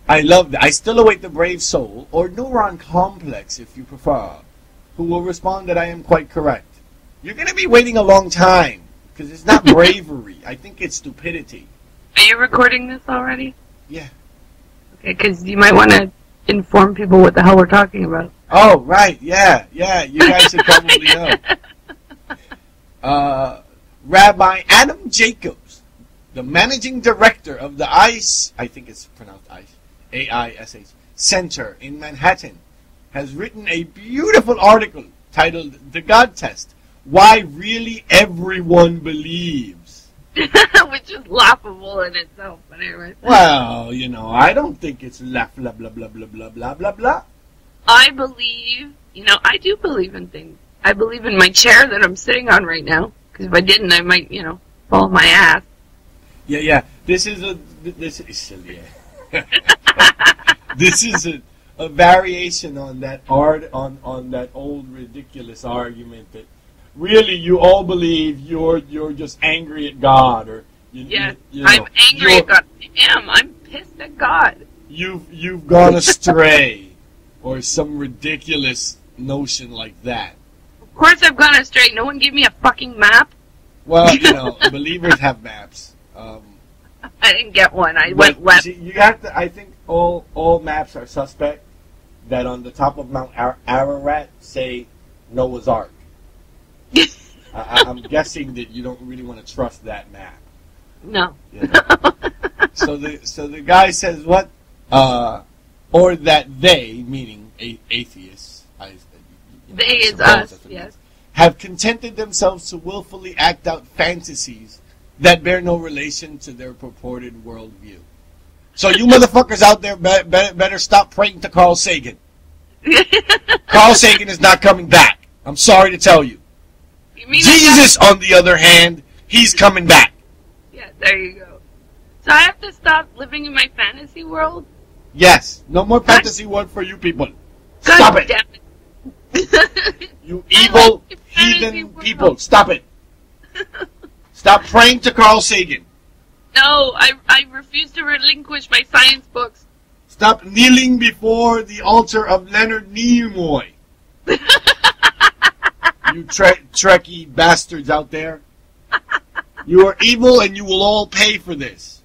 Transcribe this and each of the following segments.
I love that. I still await the brave soul, or neuron complex if you prefer, who will respond that I am quite correct. You're going to be waiting a long time, because it's not bravery. I think it's stupidity. Are you recording this already? Yeah. Okay, because you might want to inform people what the hell we're talking about. Oh, right. Yeah. You guys should probably know. Rabbi Adam Jacobs, the managing director of the ICE, I think it's pronounced ICE, AISH, Center in Manhattan, has written a beautiful article titled The God Test, Why Really Everyone Believes. Which is laughable in itself, but anyway. Well, I don't think it's blah, blah, blah, blah, blah, blah, blah, blah, blah. I believe, I do believe in things. I believe in my chair that I'm sitting on right now, because if I didn't, I might, fall on my ass. Yeah. This is silly. This is a variation on that on that old ridiculous argument that really you all believe you're just angry at God, or I'm angry at God. I'm pissed at God. You've gone astray, or some ridiculous notion like that. Of course I've gone astray. No one gave me a fucking map. Well, believers have maps. I didn't get one. I went left. See, you have to. I think all maps are suspect. That on the top of Mount Ararat say Noah's Ark. I'm guessing that you don't really want to trust that map. No. So the guy says what? Or that they, meaning atheists. They is us. Yes. Have contented themselves to willfully act out fantasies that bear no relation to their purported worldview. So you motherfuckers out there better stop praying to Carl Sagan. Carl Sagan is not coming back. I'm sorry to tell you. Jesus, on the other hand, he's coming back. Yeah, there you go. So I have to stop living in my fantasy world? Yes. No more fantasy world for you people. God Stop it. Damn it. You evil, heathen people. Stop it. Stop praying to Carl Sagan. No, I refuse to relinquish my science books. Stop kneeling before the altar of Leonard Nimoy. You Trekkie bastards out there. You are evil and you will all pay for this.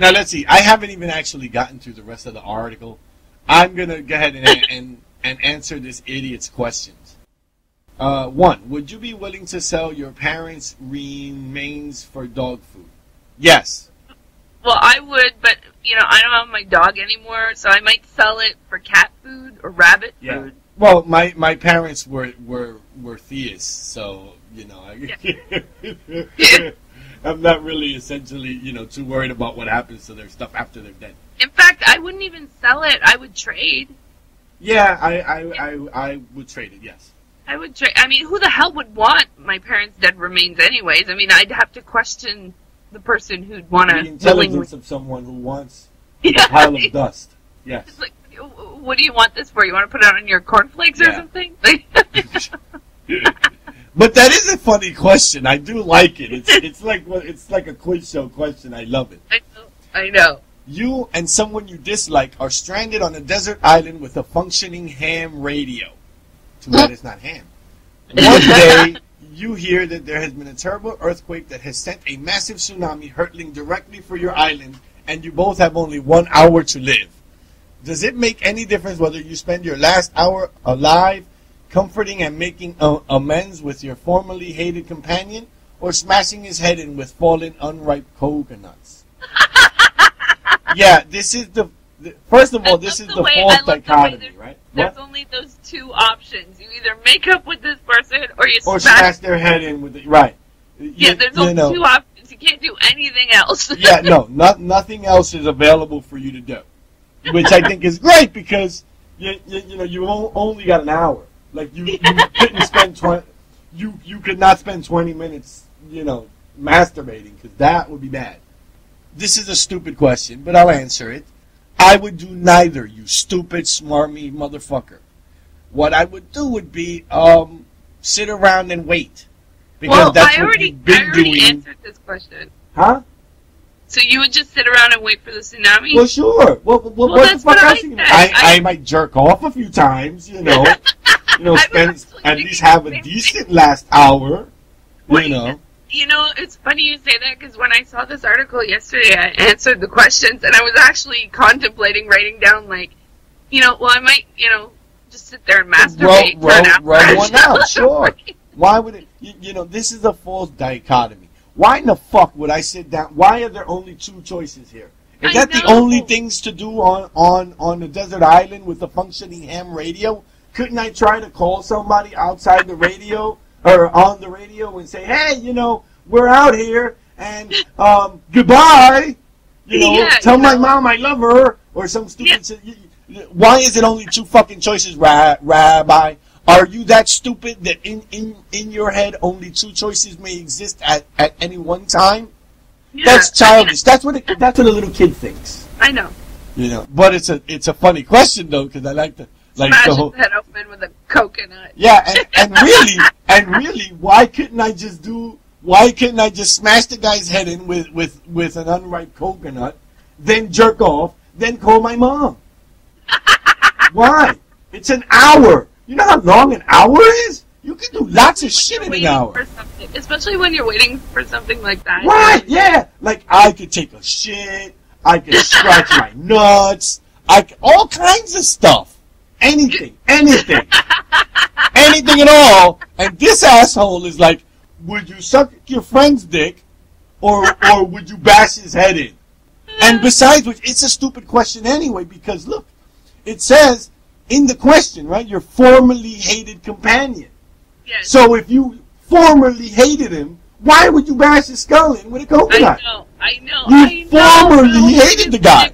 Now let's see. I haven't even actually gotten through the rest of the article. I'm going to go ahead and answer this idiot's questions. 1. Would you be willing to sell your parents' remains for dog food? Yes. Well, I would, but, I don't have my dog anymore, so I might sell it for cat food or rabbit food. Well, my parents were theists, so, I'm not really essentially, too worried about what happens to their stuff after they're dead. In fact, I wouldn't even sell it. I would trade. Yeah, I would trade it, yes. I would trade. I mean, who the hell would want my parents' dead remains anyways? I mean, I'd have to question the person who'd want to... The intelligence of someone who wants a pile of dust. Yes. It's like, what do you want this for? You want to put it on your cornflakes or something? But that is a funny question. I do like it. It's like a quiz show question. I love it. I know. You and someone you dislike are stranded on a desert island with a functioning ham radio. Too bad it's not ham. One day, you hear that there has been a terrible earthquake that has sent a massive tsunami hurtling directly for your island, and you both have only 1 hour to live. Does it make any difference whether you spend your last hour alive comforting and making amends with your formerly hated companion, or smashing his head in with fallen unripe coconuts? Yeah, this is first of all, this is the false dichotomy, right? There's only those two options. You either make up with this person, or you smash their head in with it. Right. There's only two options. You can't do anything else. Yeah, no, nothing else is available for you to do, which I think is great because you only got an hour. Like you couldn't spend you could not spend 20 minutes masturbating, because that would be bad. This is a stupid question, but I'll answer it. I would do neither, you stupid, smarmy motherfucker. What I would do would be sit around and wait. Because that's what you've been doing. I already answered this question. Huh? So you would just sit around and wait for the tsunami? Well, sure. What the fuck else you gonna do? I might jerk off a few times, you know. Spend at least have a decent last hour, you know. You know, it's funny you say that because when I saw this article yesterday, I answered the questions and I was actually contemplating writing down, like, you know, well, I might, you know, just sit there and masturbate for an hour. Roll one out, sure. Why would it, you know, this is a false dichotomy. Why in the fuck would I sit down? Why are there only two choices here? Is that the only things to do on a desert island with a functioning ham radio? Couldn't I try to call somebody outside the radio or on the radio and say, hey, you know, we're out here and goodbye. You know, tell my mom I love her or some stupid shit. Why is it only two fucking choices, Rabbi? Are you that stupid that in your head only two choices may exist at any one time? Yeah, that's childish. That's what a little kid thinks. I know. You know, but it's a funny question though because I like the smash his head open with a coconut. Yeah, and really, why couldn't I just smash the guy's head in with an unripe coconut, then jerk off, then call my mom? Why? It's an hour. You know how long an hour is? You can do lots of shit in an hour. Especially when you're waiting for something like that. Right, yeah. Like, I could take a shit. I could scratch my nuts. All kinds of stuff. Anything. Anything at all. And this asshole is like, would you suck your friend's dick or would you bash his head in? And besides which, it's a stupid question anyway because, look, it says in the question, right, your formerly hated companion. Yes. So if you formerly hated him, why would you bash his skull in with a coconut? I know. You formerly hated the guy.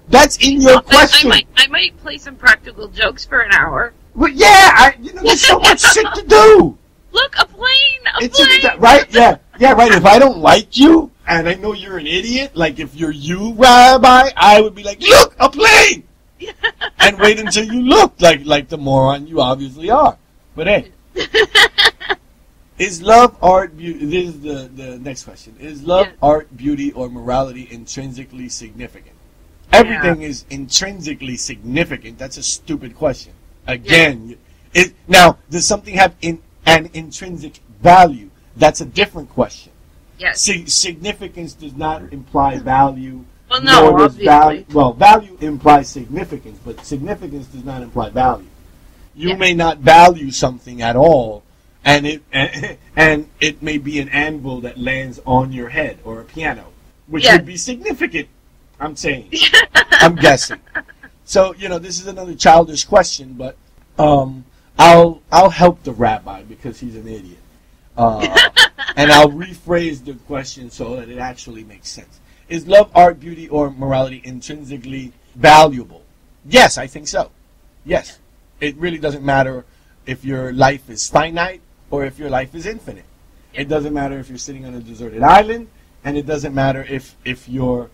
That's in your question. I might play some practical jokes for an hour. Well, yeah, there's so much shit to do. Look, a plane. Right? Yeah, right. If I don't like you, and I know you're an idiot, like if you're you, Rabbi, I would be like, look, a plane! And wait until you look like the moron you obviously are. But hey. Is love, art, beauty... This is the next question. Is love, art, beauty, or morality intrinsically significant? Everything is intrinsically significant. That's a stupid question. Again, now, does something have an intrinsic value? That's a different question. Yes. Significance does not imply value. Well, no, obviously. Value implies significance, but significance does not imply value. You may not value something at all, and it may be an anvil that lands on your head or a piano, which would be significant. I'm saying. I'm guessing. So, this is another childish question, but I'll help the rabbi because he's an idiot. And I'll rephrase the question so that it actually makes sense. Is love, art, beauty, or morality intrinsically valuable? Yes, I think so. Yes. It really doesn't matter if your life is finite or if your life is infinite. It doesn't matter if you're sitting on a deserted island, and it doesn't matter if you're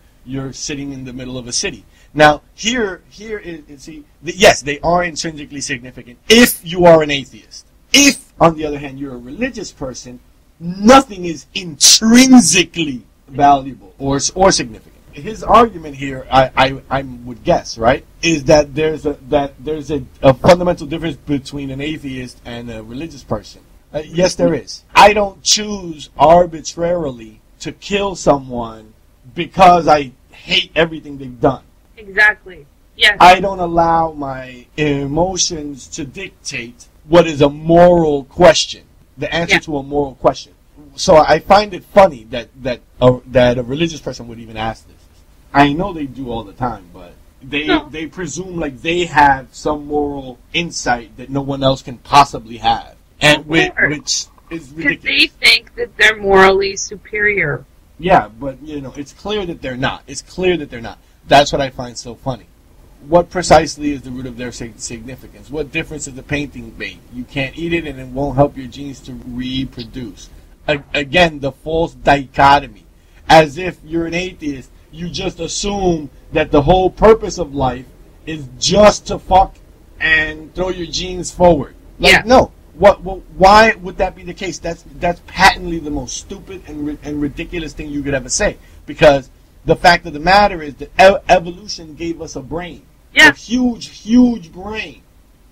sitting in the middle of a city. Now, here is yes, they are intrinsically significant if you are an atheist. If, on the other hand, you're a religious person, nothing is intrinsically valuable or significant. His argument here, I would guess, right, is that there's a fundamental difference between an atheist and a religious person. Yes, there is. I don't choose arbitrarily to kill someone because I hate everything they've done. Exactly. Yes. I don't allow my emotions to dictate what is a moral question, the answer to a moral question. So I find it funny that a religious person would even ask this. I know they do all the time, but they presume like they have some moral insight that no one else can possibly have, and which is ridiculous. Because they think that they're morally superior. Yeah, but it's clear that they're not. It's clear that they're not. That's what I find so funny. What precisely is the root of their significance? What difference does the painting make? You can't eat it, and it won't help your genes to reproduce. Again, the false dichotomy. As if you're an atheist, you just assume that the whole purpose of life is just to fuck and throw your genes forward. No. Why would that be the case? That's patently the most stupid and ridiculous thing you could ever say. Because The fact of the matter is that evolution gave us a brain. Yeah. A huge, huge brain.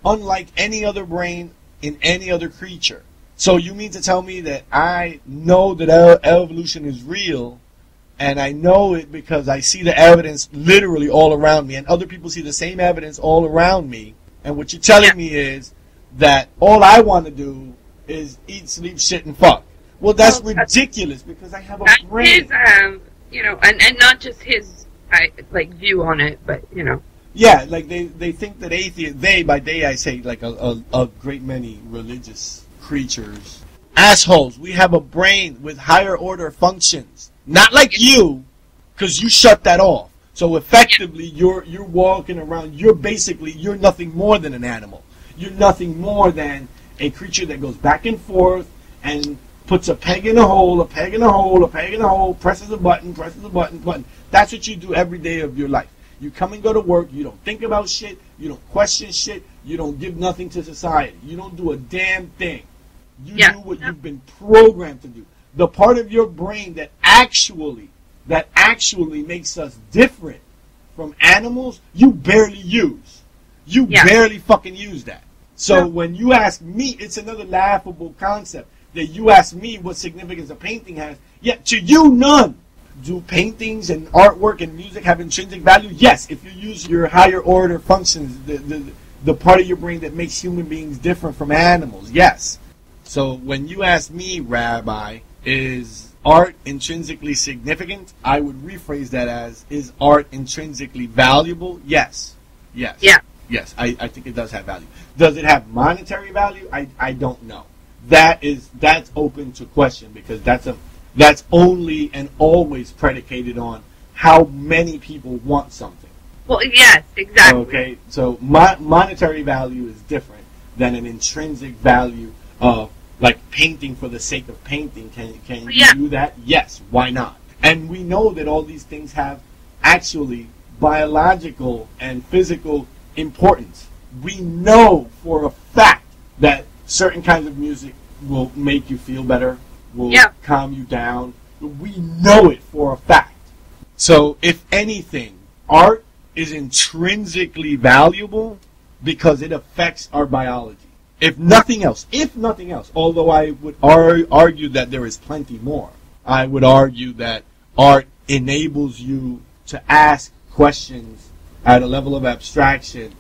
Unlike any other brain in any other creature. So you mean to tell me that I know that evolution is real, and I know it because I see the evidence literally all around me, and other people see the same evidence all around me, and what you're telling me is that all I want to do is eat, sleep, shit, and fuck. Well, that's ridiculous because I have a brain. His, and not just his view on it, but Yeah, like they think that atheists, by they I say like a great many religious creatures, assholes. We have a brain with higher order functions, not like you, because you shut that off. So effectively, you're walking around. You're nothing more than an animal. You're nothing more than a creature that goes back and forth and puts a peg in a hole, a peg in a hole, a peg in a hole, presses a button, button. That's what you do every day of your life. You come and go to work. You don't think about shit. You don't question shit. You don't give nothing to society. You don't do a damn thing. You do what you've been programmed to do. The part of your brain that actually makes us different from animals, you barely use. You barely fucking use that. So when you ask me, it's another laughable concept that you ask me what significance a painting has. Yet to you, none. Do paintings and artwork and music have intrinsic value? Yes, if you use your higher order functions, the part of your brain that makes human beings different from animals, yes. So when you ask me, Rabbi, is art intrinsically significant? I would rephrase that as, is art intrinsically valuable? Yes. Yes. Yeah. Yes, I think it does have value. Does it have monetary value? I don't know. That's open to question because that's only and always predicated on how many people want something. Well, yes, exactly. Okay, so monetary value is different than an intrinsic value of like painting for the sake of painting. Can you do that? Yes, why not? And we know that all these things have actually biological and physical importance. We know for a fact that certain kinds of music will make you feel better, will calm you down. We know it for a fact. So if anything, art is intrinsically valuable because it affects our biology. If nothing else, although I would argue that there is plenty more, I would argue that art enables you to ask questions at a level of abstraction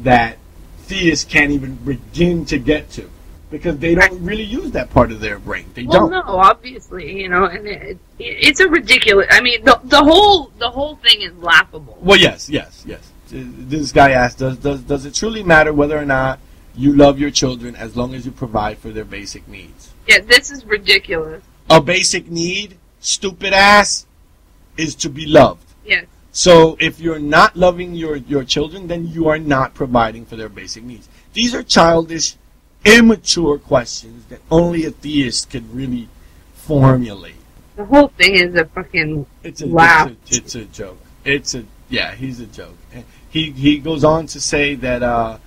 that theists can't even begin to get to because they don't really use that part of their brain. They don't. Well, no, obviously, and it's a ridiculous. I mean, the whole thing is laughable. Well, yes. This guy asked, does it truly matter whether or not you love your children as long as you provide for their basic needs? Yeah, this is ridiculous. A basic need, stupid ass, is to be loved. Yes. So if you're not loving your children, then you are not providing for their basic needs. These are childish, immature questions that only a theist could really formulate. The whole thing is a fucking laugh. It's a joke. He's a joke. He goes on to say that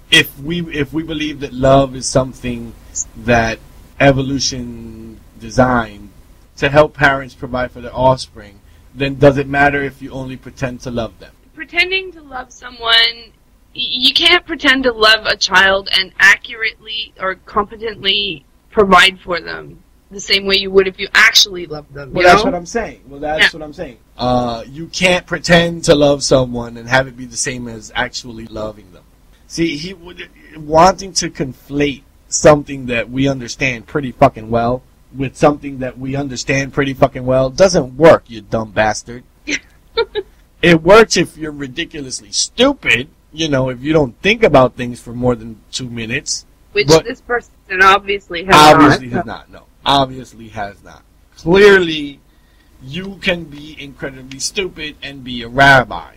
if we believe that love is something that evolution designed to help parents provide for their offspring, then does it matter if you only pretend to love them? Pretending to love someone, you can't pretend to love a child and accurately or competently provide for them the same way you would if you actually loved them. Well, that's what I'm saying. You can't pretend to love someone and have it be the same as actually loving them. See, he wanting to conflate something that we understand pretty fucking well with something that we understand pretty fucking well doesn't work, you dumb bastard. It works if you're ridiculously stupid, if you don't think about things for more than 2 minutes. Which this person obviously has not. No. Obviously has not. Clearly, you can be incredibly stupid and be a rabbi.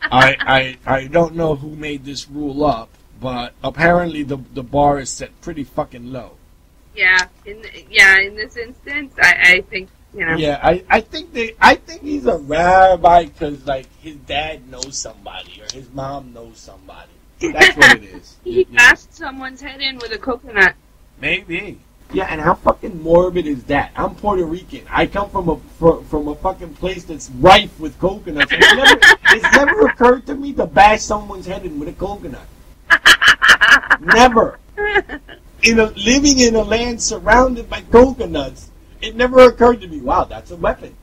I don't know who made this rule up, but apparently the bar is set pretty fucking low. Yeah, in this instance, I think, Yeah, I think he's a rabbi because, like, his dad knows somebody or his mom knows somebody. That's what it is. He bashed someone's head in with a coconut. Maybe. Yeah, and how fucking morbid is that? I'm Puerto Rican. I come from a fucking place that's rife with coconuts. It's never occurred to me to bash someone's head in with a coconut. Never. Living in a land surrounded by coconuts, it never occurred to me, wow, that's a weapon.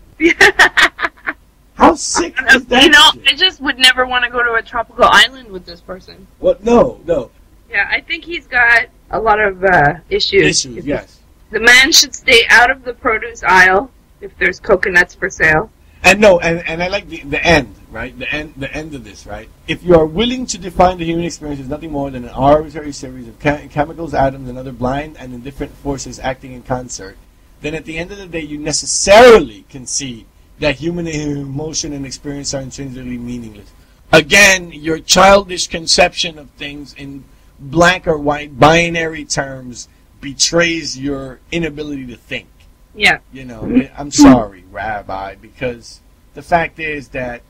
How sick is that shit? I just would never want to go to a tropical island with this person. What? No. Yeah, I think he's got a lot of issues. Yes. The man should stay out of the produce aisle if there's coconuts for sale. And I like the end, right? The end of this, right? If you are willing to define the human experience as nothing more than an arbitrary series of chemicals, atoms, and other blind and indifferent forces acting in concert, then at the end of the day you necessarily concede that human emotion and experience are intrinsically meaningless. Again, your childish conception of things in black or white binary terms betrays your inability to think. Yeah. I'm sorry, Rabbi, because the fact is that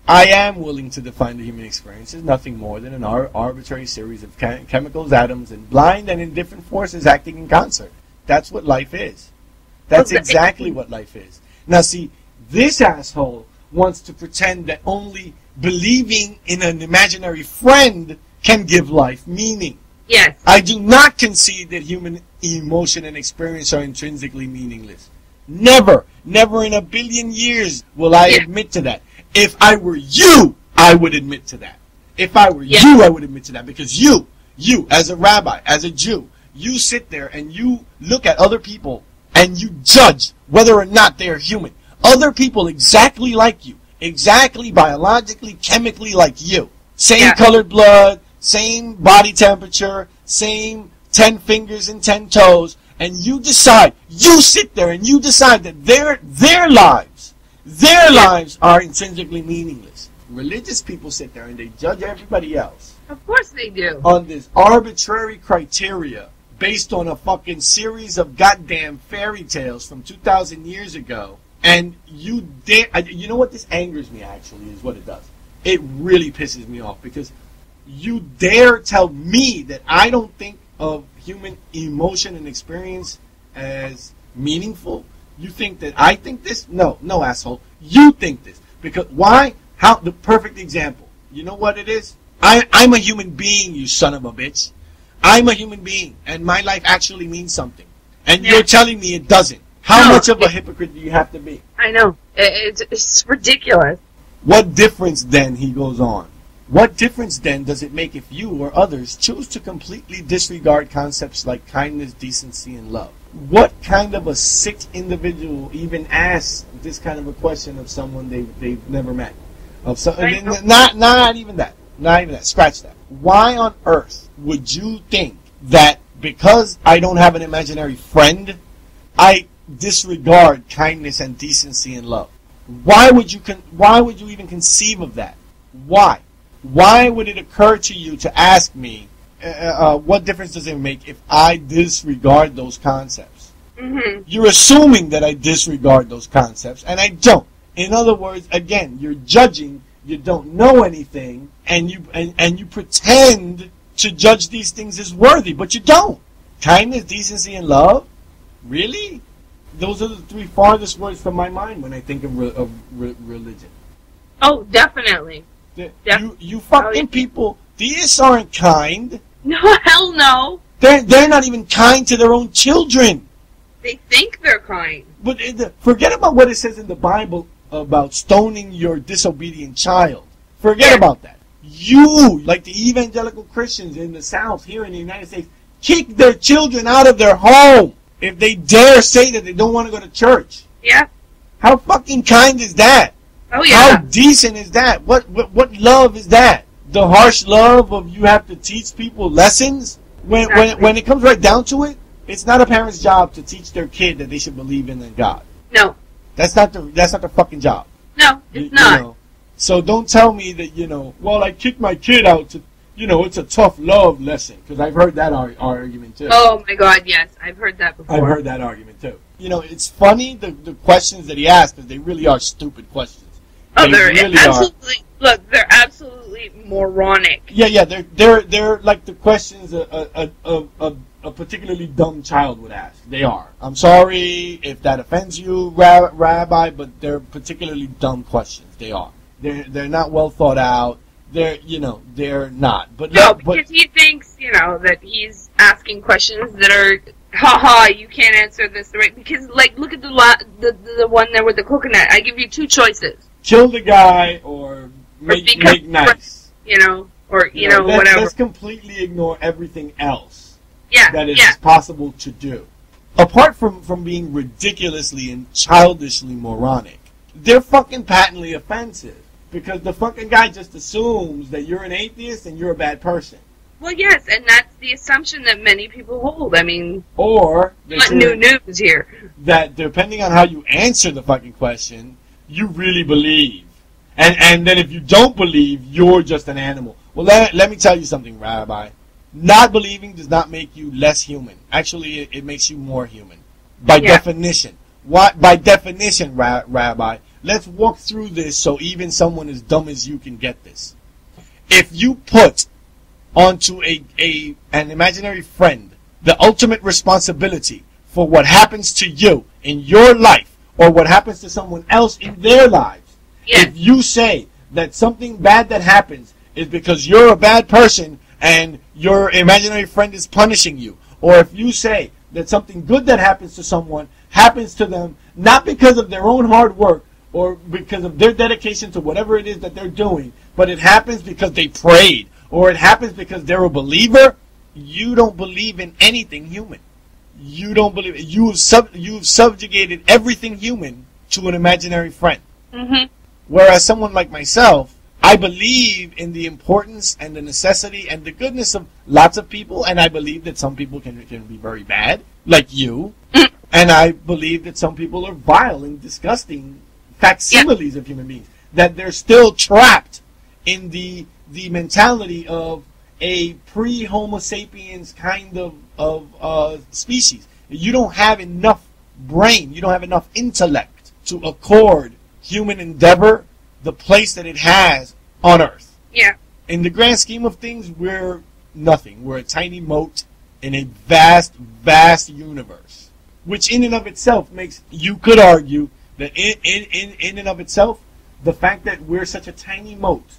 I am willing to define the human experience as nothing more than an arbitrary series of chemicals, atoms, and blind and indifferent forces acting in concert. That's what life is. That's exactly what life is. Now, see, this asshole wants to pretend that only believing in an imaginary friend can give life meaning. Yes. I do not concede that human emotion and experience are intrinsically meaningless. Never in a billion years will I admit to that. If I were you, I would admit to that. If I were you, I would admit to that. Because you, as a rabbi, as a Jew, you sit there and you look at other people and you judge whether or not they are human. Other people exactly like you. Exactly biologically, chemically like you. Same colored blood, same body temperature, same 10 fingers and 10 toes, and you sit there and you decide that their lives are intrinsically meaningless. Religious people sit there and they judge everybody else. Of course they do. On this arbitrary criteria based on a fucking series of goddamn fairy tales from 2,000 years ago. And you know what this angers me actually is what it does. It really pisses me off because you dare tell me that I don't think of human emotion and experience as meaningful. You think that I think this? No, asshole. You think this. Because why? How? The perfect example. You know what it is? I'm a human being, you son of a bitch. I'm a human being, and my life actually means something. And you're telling me it doesn't. How much of a hypocrite do you have to be? I know. It's ridiculous. What difference then, he goes on, what difference then does it make if you or others choose to completely disregard concepts like kindness, decency, and love? What kind of a sick individual even asks this kind of a question of someone they've never met? Not even that. Scratch that. Why on earth would you think that because I don't have an imaginary friend, I disregard kindness and decency and love? Why would you even conceive of that? Why would it occur to you to ask me what difference does it make if I disregard those concepts? Mm-hmm. You're assuming that I disregard those concepts, and I don't. In other words, again, you're judging. You don't know anything, and you pretend to judge these things as worthy, but you don't. Kindness, decency, and love? Really? Those are the three farthest words from my mind when I think of religion. Oh, definitely. You fucking people, theists aren't kind. No, hell no. They're not even kind to their own children. They think they're kind. But forget about what it says in the Bible about stoning your disobedient child. Forget about that. You, like the evangelical Christians in the South here in the United States, kick their children out of their home if they dare say that they don't want to go to church. Yeah. How fucking kind is that? Oh yeah. How decent is that? What love is that? The harsh love of you have to teach people lessons? When it comes right down to it, it's not a parent's job to teach their kid that they should believe in God. No. That's not their fucking job. No, it's not. You know? So don't tell me that, well, I kicked my kid out to, it's a tough love lesson. Because I've heard that argument too. Oh my God, yes. I've heard that before. I've heard that argument too. It's funny, the questions that he asks, because they really are stupid questions. Oh, they're really absolutely, look, they're absolutely moronic. Yeah, they're like the questions a a particularly dumb child would ask. They are. I'm sorry if that offends you, Rabbi, but they're particularly dumb questions. They are. They're not well thought out. They're not. But because he thinks, that he's asking questions that are, haha, you can't answer this right. Because, look at the one there with the coconut. I give you two choices. Kill the guy or make nice. Whatever. Let's completely ignore everything else that is Yeah. possible to do. Apart from being ridiculously and childishly moronic, they're fucking patently offensive. Because the fucking guy just assumes that you're an atheist and you're a bad person. Well, yes, and that's the assumption that many people hold. I mean, or not new news here. That depending on how you answer the fucking question, you really believe. And then if you don't believe, you're just an animal. Well, let me tell you something, Rabbi. Not believing does not make you less human. Actually, it makes you more human. By definition. By definition, Rabbi. Let's walk through this so even someone as dumb as you can get this. If you put onto an imaginary friend the ultimate responsibility for what happens to you in your life or what happens to someone else in their lives, if you say that something bad that happens is because you're a bad person and your imaginary friend is punishing you, or if you say that something good that happens to someone happens to them not because of their own hard work or because of their dedication to whatever it is that they're doing, but it happens because they prayed, or it happens because they're a believer, you don't believe in anything human. You don't believe it. You've subjugated everything human to an imaginary friend. Mm-hmm. Whereas someone like myself, I believe in the importance and the necessity and the goodness of lots of people, and I believe that some people can be very bad, like you, and I believe that some people are vile and disgusting facsimiles of human beings, that they're still trapped in the mentality of a pre-Homo sapiens kind of species. You don't have enough brain, you don't have enough intellect to accord human endeavor the place that it has on Earth. Yeah. In the grand scheme of things, we're nothing. We're a tiny mote in a vast, vast universe, which in and of itself makes, you could argue, that in and of itself, the fact that we're such a tiny mote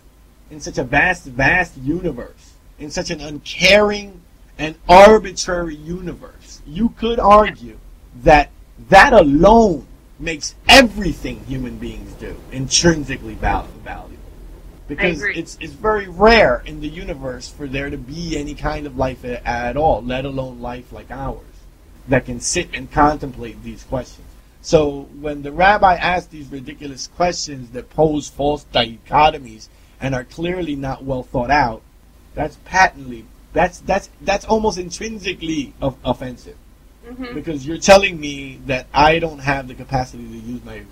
in such a vast, vast universe, in such an uncaring and arbitrary universe, you could argue that alone makes everything human beings do intrinsically valuable. Because it's very rare in the universe for there to be any kind of life at all, let alone life like ours, that can sit and contemplate these questions. So when the rabbi asks these ridiculous questions that pose false dichotomies and are clearly not well thought out, that's patently, that's almost intrinsically offensive. Mm-hmm. Because you're telling me that I don't have the capacity to use my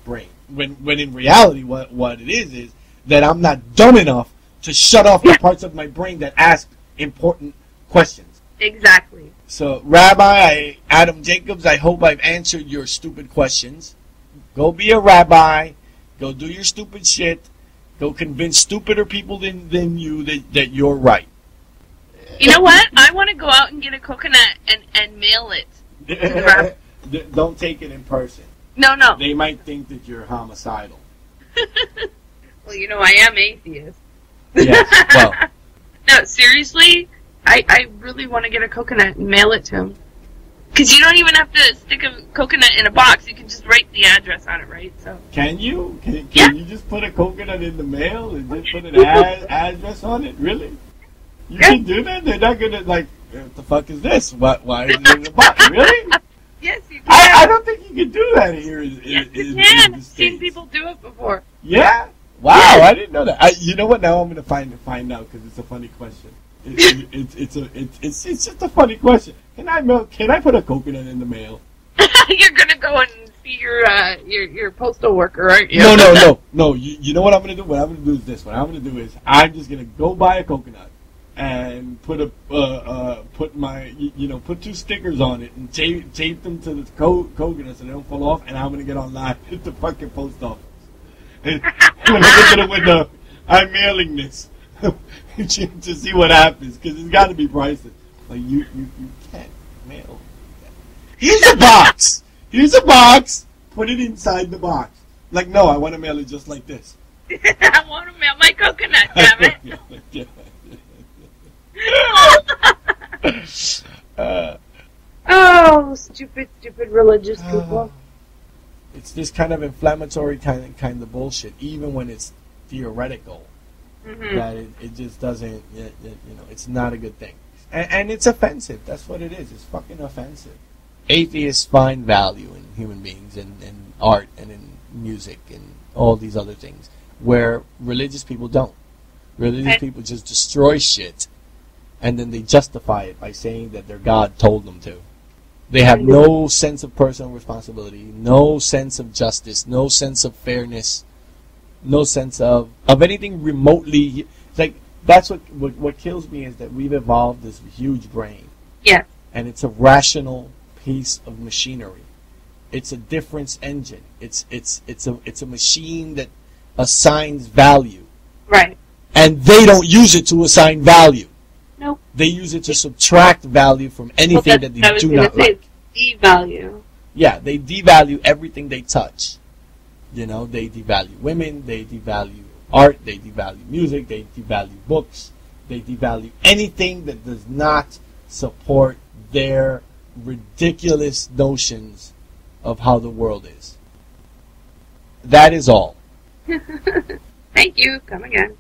brain. When in reality what it is that I'm not dumb enough to shut off the parts of my brain that ask important questions. Exactly. So, Rabbi Adam Jacobs, I hope I've answered your stupid questions. Go be a rabbi. Go do your stupid shit. Go convince stupider people than you that you're right. You know what? I want to go out and get a coconut and mail it to the rabbi. Don't take it in person. No. They might think that you're homicidal. Well, I am atheist. Yes, well. No, seriously, I really want to get a coconut and mail it to him. Because you don't even have to stick a coconut in a box. You can just write the address on it, right? So. Can you? Can you just put a coconut in the mail and just put an address on it? Really? You can do that? They're not going to, what the fuck is this? Why is it in the box? Really? Yes, you can. I don't think you can do that here. Yes, you can. I've seen people do it before. Yeah? Wow, I didn't know that. You know what? Now I'm going to find out because it's a funny question. It's just a funny question. Can I put a coconut in the mail? You're going to go and see your postal worker, aren't you? No. You know what I'm going to do? What I'm going to do is this. What I'm going to do is I'm just going to go buy a coconut and put two stickers on it and tape them to the coconut so they don't fall off, and I'm going to get online at the fucking post office. And when I look at the window, I'm mailing this to see what happens, because it's got to be priceless. Like you can't mail. Here's a box. Here's a box. Put it inside the box. Like, no, I want to mail it just like this. I want to mail my coconut, damn it. Oh, stupid religious people. It's this kind of inflammatory kind of bullshit, even when it's theoretical. Mm-hmm. That it just doesn't, it's not a good thing. And it's offensive. That's what it is. It's fucking offensive. Atheists find value in human beings and art and in music and all these other things, where religious people don't. Religious people just destroy shit, and then they justify it by saying that their God told them to. They have no sense of personal responsibility, no sense of justice, no sense of fairness, no sense of anything remotely. Like, that's what kills me, is that we've evolved this huge brain. Yeah. And it's a rational piece of machinery. It's a difference engine. It's a machine that assigns value. Right. And they don't use it to assign value. Nope. They use it to subtract value from anything that they do not like. Devalue. Yeah, they devalue everything they touch. They devalue women, they devalue art, they devalue music, they devalue books, they devalue anything that does not support their ridiculous notions of how the world is. That is all. Thank you. Come again.